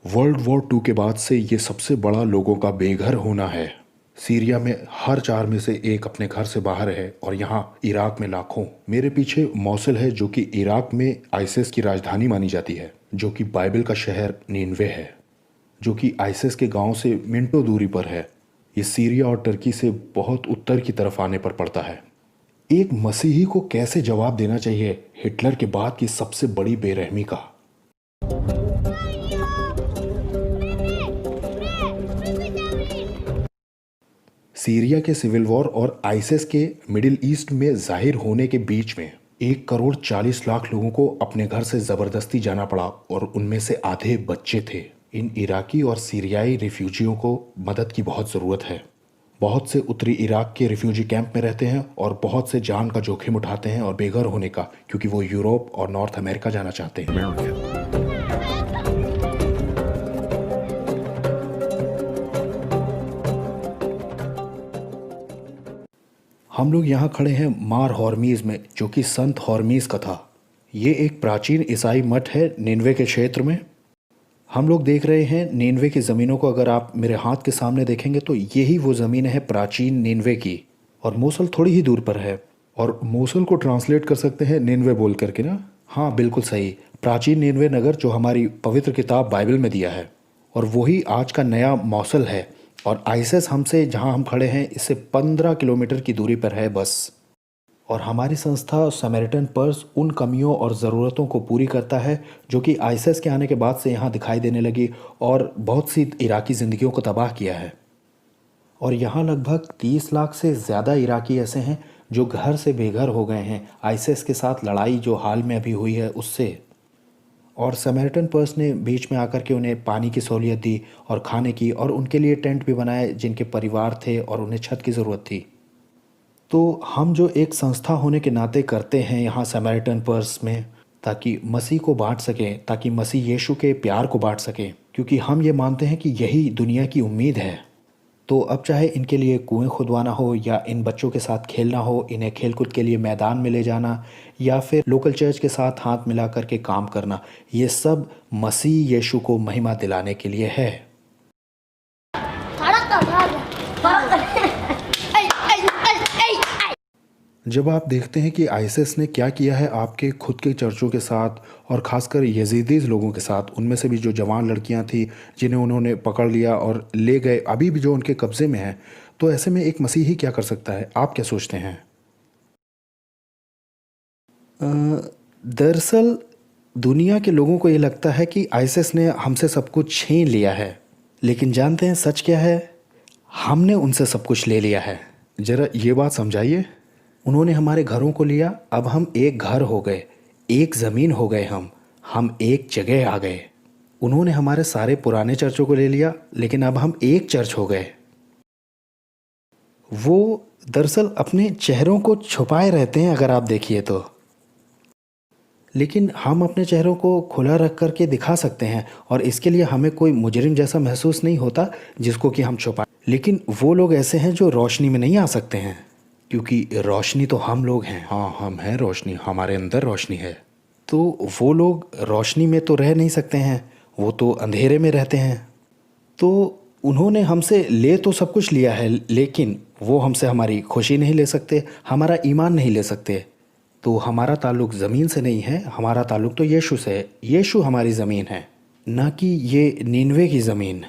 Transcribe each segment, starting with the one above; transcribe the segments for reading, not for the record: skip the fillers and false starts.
World war to के बाद से ये सबसे बड़ा लोगों का बेघर होना है। सीरिया में हर 4 में से एक अपने घर से बाहर है और यहाँ इराक में लाखों। मेरे पीछे मौसुल है जो कि इराक में आईसिस की राजधानी मानी जाती है, जो कि बाइबल का शहर नीनवे है, जो कि आईसिस के गांव से मिनटों दूरी पर है। ये सीरिया और टर्की से बहुत उत्तर की तरफ आने पर पड़ता है। एक मसीही को कैसे जवाब देना चाहिए हिटलर के बाद की सबसे बड़ी बेरहमी का? सीरिया के सिविल वॉर और आईसिस के मिडिल ईस्ट में जाहिर होने के बीच में 1,40,00,000 लोगों को अपने घर से ज़बरदस्ती जाना पड़ा और उनमें से आधे बच्चे थे। इन इराकी और सीरियाई रिफ्यूजियों को मदद की बहुत ज़रूरत है। बहुत से उत्तरी इराक के रिफ्यूजी कैंप में रहते हैं और बहुत से जान का जोखिम उठाते हैं और बेघर होने का, क्योंकि वो यूरोप और नॉर्थ अमेरिका जाना चाहते हैं। हम लोग यहाँ खड़े हैं मार हॉर्मीज़ में, जो कि संत हॉर्मीज़ का था। ये एक प्राचीन ईसाई मठ है नीनवे के क्षेत्र में। हम लोग देख रहे हैं नीनवे की ज़मीनों को। अगर आप मेरे हाथ के सामने देखेंगे तो यही वो ज़मीन है प्राचीन नीनवे की, और मोसुल थोड़ी ही दूर पर है। और मोसुल को ट्रांसलेट कर सकते हैं नीनवे बोल करके ना। हाँ, बिल्कुल सही, प्राचीन नीनवे नगर जो हमारी पवित्र किताब बाइबल में दिया है, और वही आज का नया मोसुल है। और आईसिस हमसे, जहाँ हम खड़े हैं, इससे 15 किलोमीटर की दूरी पर है बस। और हमारी संस्था समैरिटन पर्स उन कमियों और ज़रूरतों को पूरी करता है जो कि आईसिस के आने के बाद से यहाँ दिखाई देने लगी और बहुत सी इराकी ज़िंदगियों को तबाह किया है। और यहाँ लगभग 30 लाख से ज़्यादा इराकी ऐसे हैं जो घर से बेघर हो गए हैं आईसिस के साथ लड़ाई जो हाल में अभी हुई है उससे। और समैरिटन पर्स ने बीच में आकर के उन्हें पानी की सहूलियत दी और खाने की, और उनके लिए टेंट भी बनाए जिनके परिवार थे और उन्हें छत की ज़रूरत थी। तो हम जो एक संस्था होने के नाते करते हैं यहाँ समैरिटन पर्स में, ताकि मसीह को बांट सकें, ताकि मसीह यीशु के प्यार को बांट सकें, क्योंकि हम ये मानते हैं कि यही दुनिया की उम्मीद है। तो अब चाहे इनके लिए कुएं खुदवाना हो, या इन बच्चों के साथ खेलना हो, इन्हें खेलकूद के लिए मैदान में ले जाना, या फिर लोकल चर्च के साथ हाथ मिला करके काम करना, ये सब मसीह यीशु को महिमा दिलाने के लिए है। जब आप देखते हैं कि आईसिस ने क्या किया है आपके खुद के चर्चों के साथ, और ख़ासकर यजीदी लोगों के साथ, उनमें से भी जो जवान लड़कियां थी जिन्हें उन्होंने पकड़ लिया और ले गए, अभी भी जो उनके कब्ज़े में है, तो ऐसे में एक मसीही क्या कर सकता है? आप क्या सोचते हैं? दरअसल दुनिया के लोगों को ये लगता है कि आईसिस ने हमसे सब कुछ छीन लिया है, लेकिन जानते हैं सच क्या है? हमने उनसे सब कुछ ले लिया है। ज़रा ये बात समझाइए। उन्होंने हमारे घरों को लिया, अब हम एक घर हो गए, एक ज़मीन हो गए, हम एक जगह आ गए। उन्होंने हमारे सारे पुराने चर्चों को ले लिया, लेकिन अब हम एक चर्च हो गए। वो दरअसल अपने चेहरों को छुपाए रहते हैं अगर आप देखिए तो, लेकिन हम अपने चेहरों को खुला रख कर के दिखा सकते हैं, और इसके लिए हमें कोई मुजरिम जैसा महसूस नहीं होता जिसको कि हम छुपाएं। लेकिन वो लोग ऐसे हैं जो रोशनी में नहीं आ सकते हैं, क्योंकि रोशनी तो हम लोग हैं। हाँ, हम हैं रोशनी, हमारे अंदर रोशनी है। तो वो लोग रोशनी में तो रह नहीं सकते हैं, वो तो अंधेरे में रहते हैं। तो उन्होंने हमसे ले तो सब कुछ लिया है, लेकिन वो हमसे हमारी खुशी नहीं ले सकते, हमारा ईमान नहीं ले सकते। तो हमारा ताल्लुक़ ज़मीन से नहीं है, हमारा ताल्लुक़ तो यीशु से है। यीशु हमारी ज़मीन है, ना कि ये नीनवे की ज़मीन।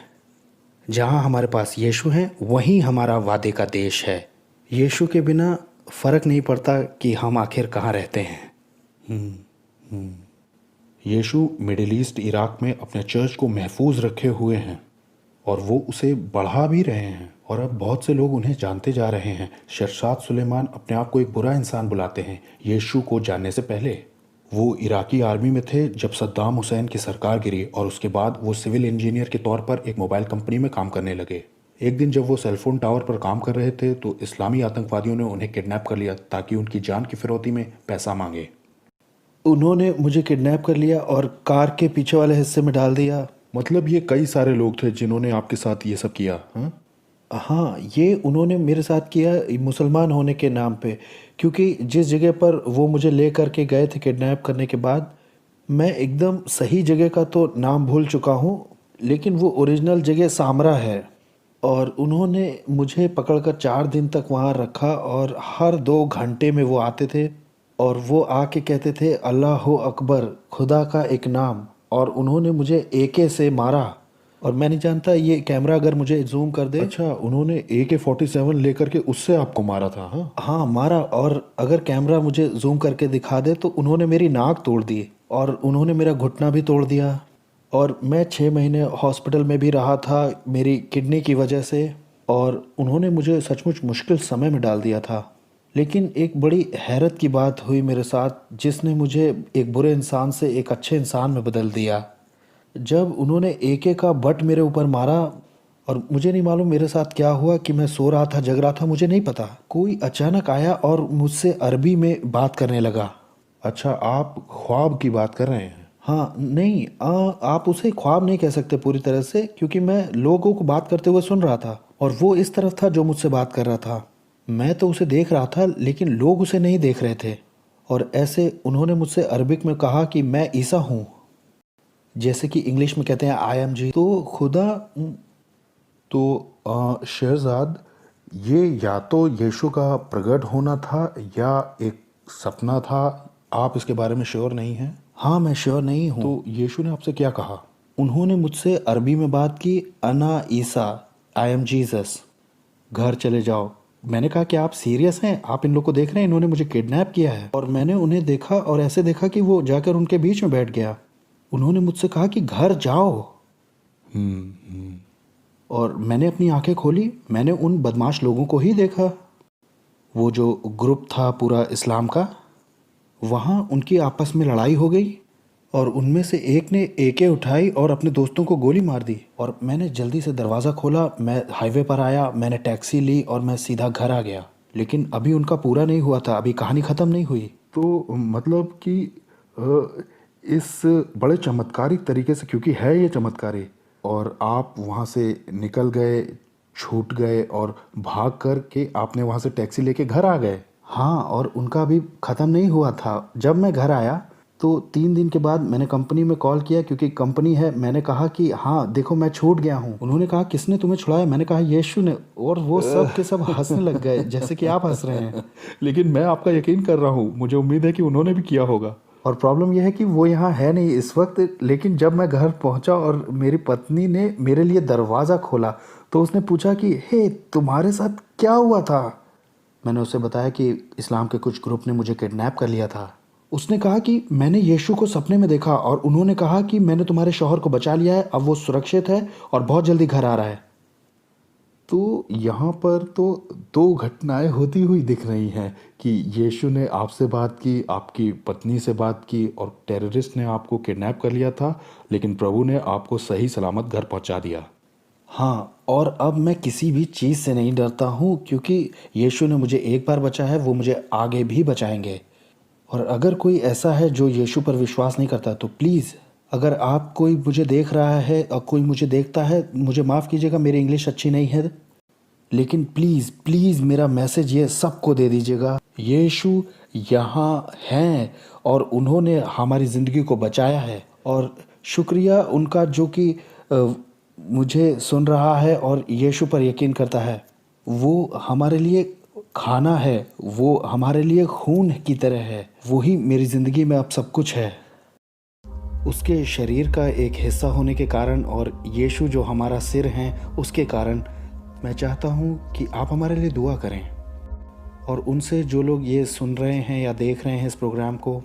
जहाँ हमारे पास यीशु हैं, वहीं हमारा वादे का देश है। यीशु के बिना फ़र्क नहीं पड़ता कि हम आखिर कहाँ रहते हैं। यीशु मिडिल ईस्ट इराक में अपने चर्च को महफूज रखे हुए हैं, और वो उसे बढ़ा भी रहे हैं, और अब बहुत से लोग उन्हें जानते जा रहे हैं। शरशाद सुलेमान अपने आप को एक बुरा इंसान बुलाते हैं यीशु को जानने से पहले। वो इराकी आर्मी में थे जब सद्दाम हुसैन की सरकार गिरी, और उसके बाद वो सिविल इंजीनियर के तौर पर एक मोबाइल कंपनी में काम करने लगे। एक दिन जब वो सेलफोन टावर पर काम कर रहे थे तो इस्लामी आतंकवादियों ने उन्हें किडनैप कर लिया ताकि उनकी जान की फिरौती में पैसा मांगे। उन्होंने मुझे किडनैप कर लिया और कार के पीछे वाले हिस्से में डाल दिया। मतलब ये कई सारे लोग थे जिन्होंने आपके साथ ये सब किया? हाँ हाँ, ये उन्होंने मेरे साथ किया मुसलमान होने के नाम पे, क्योंकि जिस जगह पर वो मुझे ले करके गए थे किडनैप करने के बाद, मैं एकदम सही जगह का तो नाम भूल चुका हूँ, लेकिन वो ओरिजिनल जगह सामरा है। और उन्होंने मुझे पकड़कर 4 दिन तक वहाँ रखा और हर 2 घंटे में वो आते थे और वो आके कहते थे अल्लाह अकबर, खुदा का एक नाम। और उन्होंने मुझे एके से मारा। और मैं नहीं जानता, ये कैमरा अगर मुझे जूम कर दे। अच्छा, उन्होंने AK-47 लेकर के उससे आपको मारा था? हाँ हाँ, मारा। और अगर कैमरा मुझे जूम करके दिखा दे तो उन्होंने मेरी नाक तोड़ दी और उन्होंने मेरा घुटना भी तोड़ दिया। और मैं 6 महीने हॉस्पिटल में भी रहा था मेरी किडनी की वजह से। और उन्होंने मुझे सचमुच मुश्किल समय में डाल दिया था। लेकिन एक बड़ी हैरत की बात हुई मेरे साथ, जिसने मुझे एक बुरे इंसान से एक अच्छे इंसान में बदल दिया। जब उन्होंने एके का बट मेरे ऊपर मारा, और मुझे नहीं मालूम मेरे साथ क्या हुआ कि मैं सो रहा था जग रहा था, मुझे नहीं पता, कोई अचानक आया और मुझसे अरबी में बात करने लगा। अच्छा, आप ख्वाब की बात कर रहे हैं? हाँ नहीं, आप उसे ख्वाब नहीं कह सकते पूरी तरह से, क्योंकि मैं लोगों को बात करते हुए सुन रहा था और वो इस तरफ था जो मुझसे बात कर रहा था। मैं तो उसे देख रहा था लेकिन लोग उसे नहीं देख रहे थे। और ऐसे उन्होंने मुझसे अरबिक में कहा कि मैं ईसा हूँ, जैसे कि इंग्लिश में कहते हैं आई एम जी। तो खुदा, तो शहजाद, ये या तो यीशु का प्रकट होना था या एक सपना था, आप इसके बारे में श्योर नहीं हैं? हाँ, मैं श्योर नहीं हूँ। तो यीशु ने आपसे क्या कहा? उन्होंने मुझसे अरबी में बात की, अना ईसा, आई एम जीसस, घर चले जाओ। मैंने कहा कि आप सीरियस हैं? आप इन लोग को देख रहे हैं, इन्होंने मुझे किडनैप किया है। और मैंने उन्हें देखा और ऐसे देखा कि वो जाकर उनके बीच में बैठ गया। उन्होंने मुझसे कहा कि घर जाओ। और मैंने अपनी आंखें खोली, मैंने उन बदमाश लोगों को ही देखा। वो जो ग्रुप था पूरा इस्लाम का, वहाँ उनकी आपस में लड़ाई हो गई और उनमें से एक ने एके उठाई और अपने दोस्तों को गोली मार दी। और मैंने जल्दी से दरवाज़ा खोला, मैं हाईवे पर आया, मैंने टैक्सी ली और मैं सीधा घर आ गया। लेकिन अभी उनका पूरा नहीं हुआ था, अभी कहानी ख़त्म नहीं हुई। तो मतलब कि इस बड़े चमत्कारिक तरीके से, क्योंकि है ये चमत्कारी, और आप वहाँ से निकल गए, छूट गए और भाग कर के आपने वहाँ से टैक्सी लेके घर आ गए। हाँ, और उनका भी ख़त्म नहीं हुआ था। जब मैं घर आया तो 3 दिन के बाद मैंने कंपनी में कॉल किया, क्योंकि कंपनी है। मैंने कहा कि हाँ देखो मैं छूट गया हूँ। उन्होंने कहा किसने तुम्हें छुड़ाया? मैंने कहा यीशु ने। और वो सब के सब हंसने लग गए जैसे कि आप हंस रहे हैं। लेकिन मैं आपका यकीन कर रहा हूँ, मुझे उम्मीद है कि उन्होंने भी किया होगा। और प्रॉब्लम यह है कि वो यहाँ है नहीं इस वक्त। लेकिन जब मैं घर पहुँचा और मेरी पत्नी ने मेरे लिए दरवाज़ा खोला तो उसने पूछा कि हे, तुम्हारे साथ क्या हुआ था? मैंने उसे बताया कि इस्लाम के कुछ ग्रुप ने मुझे किडनैप कर लिया था। उसने कहा कि मैंने यीशु को सपने में देखा और उन्होंने कहा कि मैंने तुम्हारे शौहर को बचा लिया है, अब वो सुरक्षित है और बहुत जल्दी घर आ रहा है। तो यहाँ पर तो 2 घटनाएं होती हुई दिख रही हैं कि यीशु ने आपसे बात की, आपकी पत्नी से बात की और टेररिस्ट ने आपको किडनैप कर लिया था, लेकिन प्रभु ने आपको सही सलामत घर पहुँचा दिया। हाँ, और अब मैं किसी भी चीज़ से नहीं डरता हूँ, क्योंकि यीशु ने मुझे एक बार बचाया है, वो मुझे आगे भी बचाएंगे। और अगर कोई ऐसा है जो यीशु पर विश्वास नहीं करता तो प्लीज़, अगर आप कोई मुझे देख रहा है और कोई मुझे देखता है, मुझे माफ़ कीजिएगा, मेरी इंग्लिश अच्छी नहीं है, लेकिन प्लीज़ प्लीज़ मेरा मैसेज ये सबको दे दीजिएगा, यीशु यहाँ हैं और उन्होंने हमारी ज़िंदगी को बचाया है। और शुक्रिया उनका जो कि मुझे सुन रहा है और यीशु पर यकीन करता है। वो हमारे लिए खाना है, वो हमारे लिए खून की तरह है, वही मेरी ज़िंदगी में अब सब कुछ है। उसके शरीर का एक हिस्सा होने के कारण और यीशु जो हमारा सिर हैं उसके कारण मैं चाहता हूँ कि आप हमारे लिए दुआ करें। और उनसे जो लोग ये सुन रहे हैं या देख रहे हैं इस प्रोग्राम को,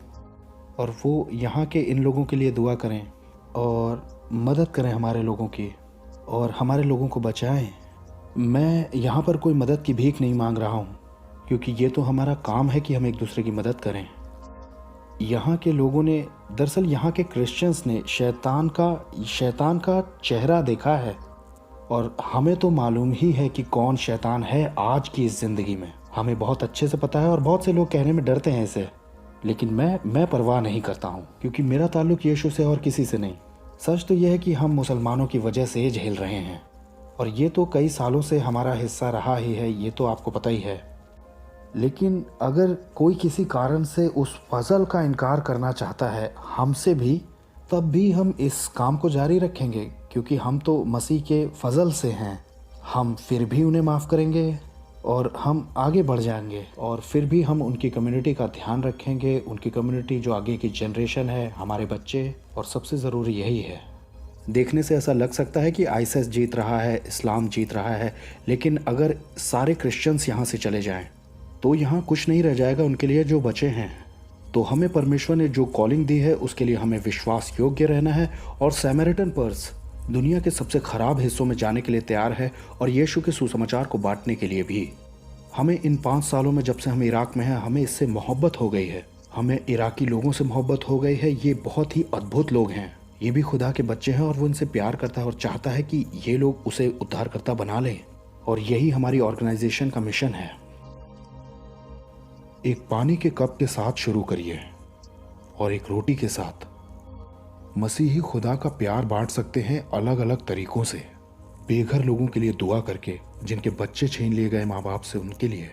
और वो यहाँ के इन लोगों के लिए दुआ करें और मदद करें हमारे लोगों की, और हमारे लोगों को बचाएं। मैं यहाँ पर कोई मदद की भीख नहीं मांग रहा हूँ, क्योंकि ये तो हमारा काम है कि हम एक दूसरे की मदद करें। यहाँ के लोगों ने, दरअसल यहाँ के क्रिश्चियंस ने शैतान का चेहरा देखा है और हमें तो मालूम ही है कि कौन शैतान है आज की इस ज़िंदगी में। हमें बहुत अच्छे से पता है और बहुत से लोग कहने में डरते हैं इसे, लेकिन मैं परवाह नहीं करता हूँ, क्योंकि मेरा ताल्लुक यीशु से और किसी से नहीं। सच तो यह है कि हम मुसलमानों की वजह से झेल रहे हैं, और ये तो कई सालों से हमारा हिस्सा रहा ही है, ये तो आपको पता ही है। लेकिन अगर कोई किसी कारण से उस फजल का इनकार करना चाहता है हमसे भी, तब भी हम इस काम को जारी रखेंगे, क्योंकि हम तो मसीह के फजल से हैं। हम फिर भी उन्हें माफ़ करेंगे और हम आगे बढ़ जाएंगे, और फिर भी हम उनकी कम्युनिटी का ध्यान रखेंगे। उनकी कम्युनिटी जो आगे की जनरेशन है, हमारे बच्चे, और सबसे ज़रूरी यही है। देखने से ऐसा लग सकता है कि आईएसआईएस जीत रहा है, इस्लाम जीत रहा है, लेकिन अगर सारे क्रिश्चियंस यहाँ से चले जाएं तो यहाँ कुछ नहीं रह जाएगा उनके लिए जो बचे हैं। तो हमें परमेश्वर ने जो कॉलिंग दी है उसके लिए हमें विश्वास योग्य रहना है, और सैमरिटन पर्स दुनिया के सबसे ख़राब हिस्सों में जाने के लिए तैयार है, और यीशु के सुसमाचार को बांटने के लिए भी। हमें इन 5 सालों में जब से हम इराक में हैं, हमें इससे मोहब्बत हो गई है। हमें इराकी लोगों से मोहब्बत हो गई है। ये बहुत ही अद्भुत लोग हैं, ये भी खुदा के बच्चे हैं, और वो इनसे प्यार करता है और चाहता है कि ये लोग उसे उद्धारकर्ता बना लें। और यही हमारी ऑर्गेनाइजेशन का मिशन है। एक पानी के कप के साथ शुरू करिए और एक रोटी के साथ। मसीही खुदा का प्यार बांट सकते हैं अलग अलग तरीकों से। बेघर लोगों के लिए दुआ करके, जिनके बच्चे छीन लिए गए माँ बाप से उनके लिए,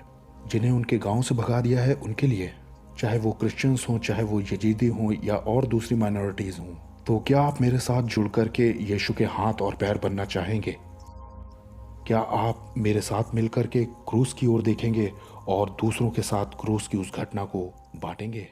जिन्हें उनके गांव से भगा दिया है उनके लिए, चाहे वो क्रिश्चियंस हों, चाहे वो यजीदी हों या और दूसरी माइनॉरिटीज़ हों। तो क्या आप मेरे साथ जुड़ करके यीशु के हाथ और पैर बनना चाहेंगे? क्या आप मेरे साथ मिलकर के क्रूस की ओर देखेंगे और दूसरों के साथ क्रूस की उस घटना को बांटेंगे?